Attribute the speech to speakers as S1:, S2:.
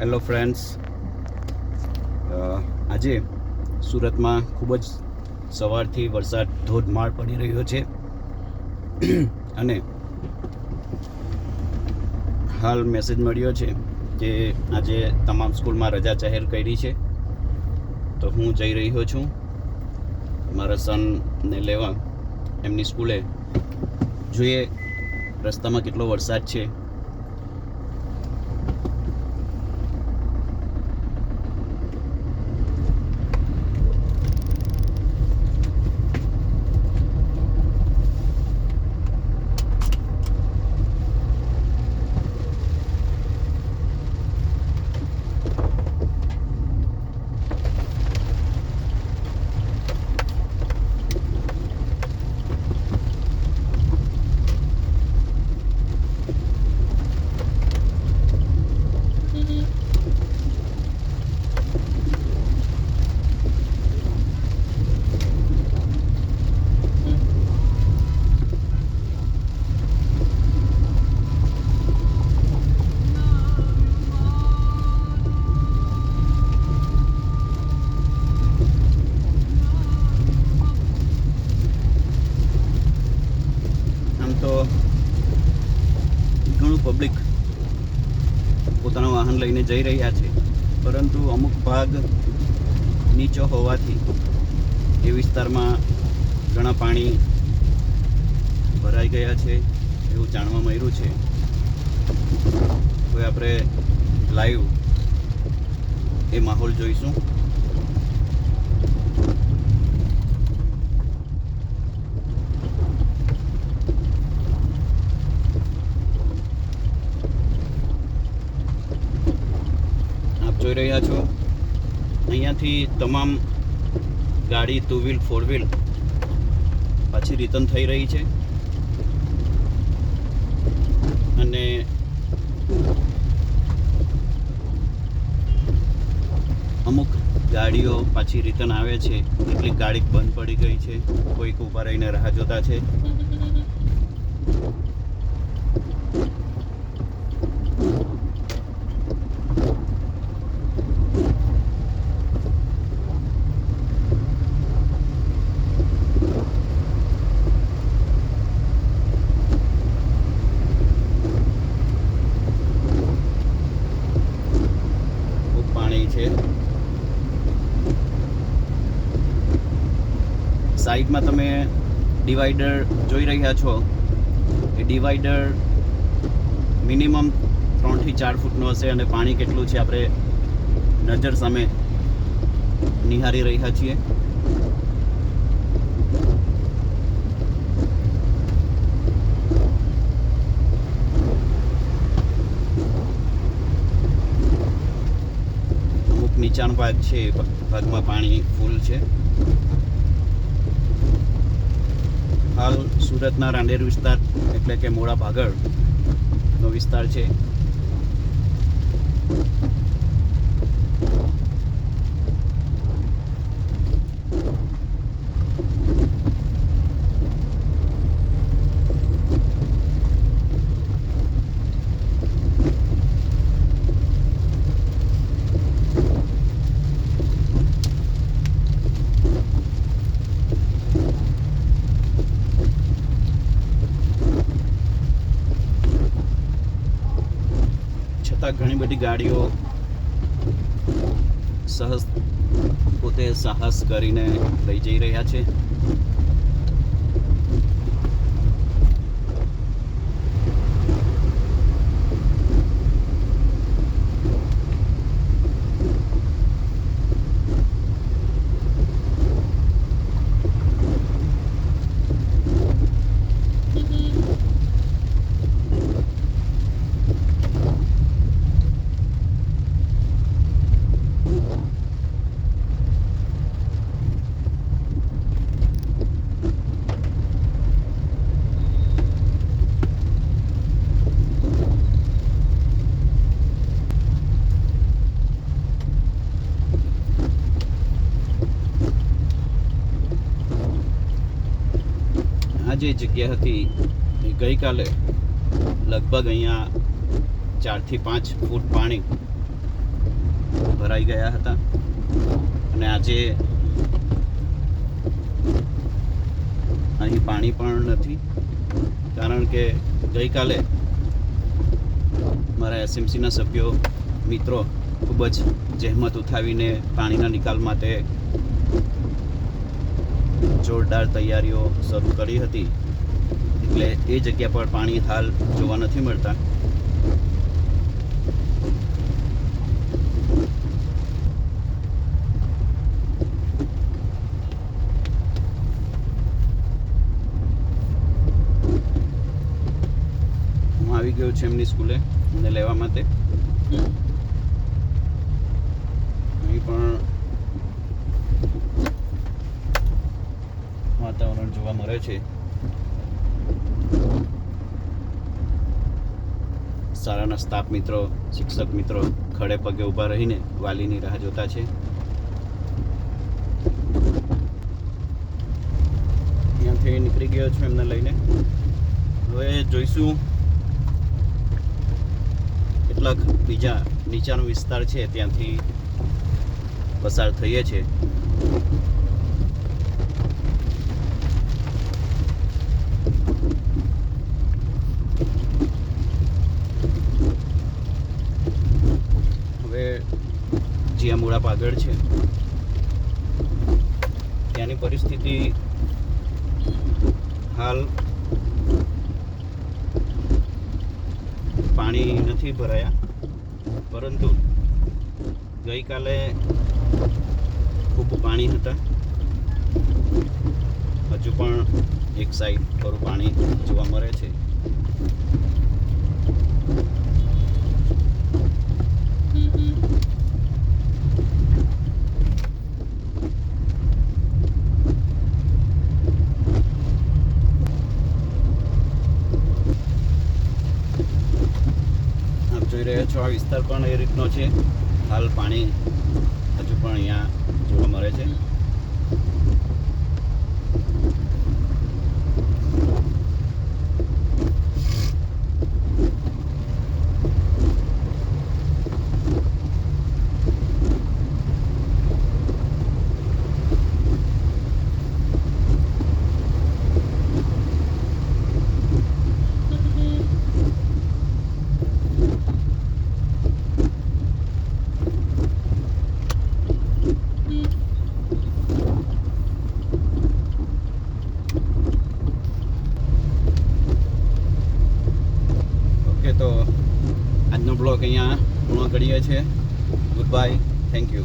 S1: Hello friends, આજે સુરતમાં ખૂબ જ સવારથી વરસાદ ધોધમાર પડી રહ્યો છે અને હાલ મેસેજ મળ્યો છે કે આજે તમામ સ્કૂલમાં રજા જાહેર કરી છે. તો હું જઈ રહ્યો છું મારા સનને લેવા એમની સ્કૂલે. જોઈએ રસ્તામાં કેટલો વરસાદ છે. તો ઘણું પબ્લિક પોતાના વાહન લઈને જઈ રહ્યા છે, પરંતુ અમુક ભાગ નીચો હોવાથી એ વિસ્તારમાં ઘણા પાણી ભરાઈ ગયા છે એવું જાણવા મળ્યું છે. તો આપણે લાઈવ એ માહોલ જોઈશું. જોઈ રહ્યા છો અહીંયાથી તમામ ગાડી, 2 વ્હીલ 4 વ્હીલ પાછી રિટર્ન થઈ રહી છે અને અમુક ગાડીઓ પાછી રિટર્ન આવે છે. કેટલીક ગાડી બંધ પડી ગઈ છે, કોઈક ઊભા રહીને રાહ જોતા છે. સાઈડમાં તમે ડિવાઈડર જોઈ રહ્યા છો. એ ડિવાઈડર મિનિમમ 3 થી 4 ફૂટનો હશે અને પાણી કેટલું છે આપણે નજર સામે નિહાળી રહ્યા છીએ. અમુક નીચાણ ભાગ છે, ભાગમાં પાણી ફૂલ છે. હાલ સુરતના રાંદેર વિસ્તાર એટલે કે મોડા ભાગળનો વિસ્તાર છે. ઘણી બધી ગાડીઓ પોતે સાહસ કરીને લઈ જઈ રહ્યા છે. આ જે જગ્યા હતી એ ગઈકાલે લગભગ અહીંયા 4 થી 5 ફૂટ પાણી ભરાઈ ગયા હતા અને આજે અહીં પાણી પણ નથી, કારણ કે ગઈકાલે મારા એસએમસીના સભ્યો મિત્રો ખૂબ જ જહેમત ઉઠાવીને પાણીના નિકાલ માટે જોરદાર તૈયારીઓ શરૂ કરી હતી, એટલે એ જગ્યા પર પાણી હાલ જોવા નથી મળતા. હું આવી ગયો છું એમની સ્કૂલે એને લેવા માટે. અહીં પણ વાતાવરણ જોવા મળે છે. શાળાના સ્ટાફ મિત્રો, શિક્ષક મિત્રો ખડે પગે ઊભા રહીને વાલીની રાહ જોતા છે. ત્યાંથી નીકળી ગયો છું એમને લઈને. હવે જોઈશું કેટલાક બીજા નીચાનો વિસ્તાર છે ત્યાંથી પસાર થઈએ છીએ. જ્યાં મૂળાપ આગળ છે ત્યાંની પરિસ્થિતિ હાલ પાણી નથી ભરાયા, પરંતુ ગઈકાલે ખૂબ પાણી હતા. હજુ પણ એક સાઈડ પર પાણી જોવા મળે છે. જોઈ રહ્યા છો આ વિસ્તાર પણ એ રીતનો છે. હાલ પાણી હજુ પણ અહીંયા જોવા મળે છે. તો આજનો બ્લોગ અહીંયા પૂર્ણ કરીએ છીએ. Good bye, thank you.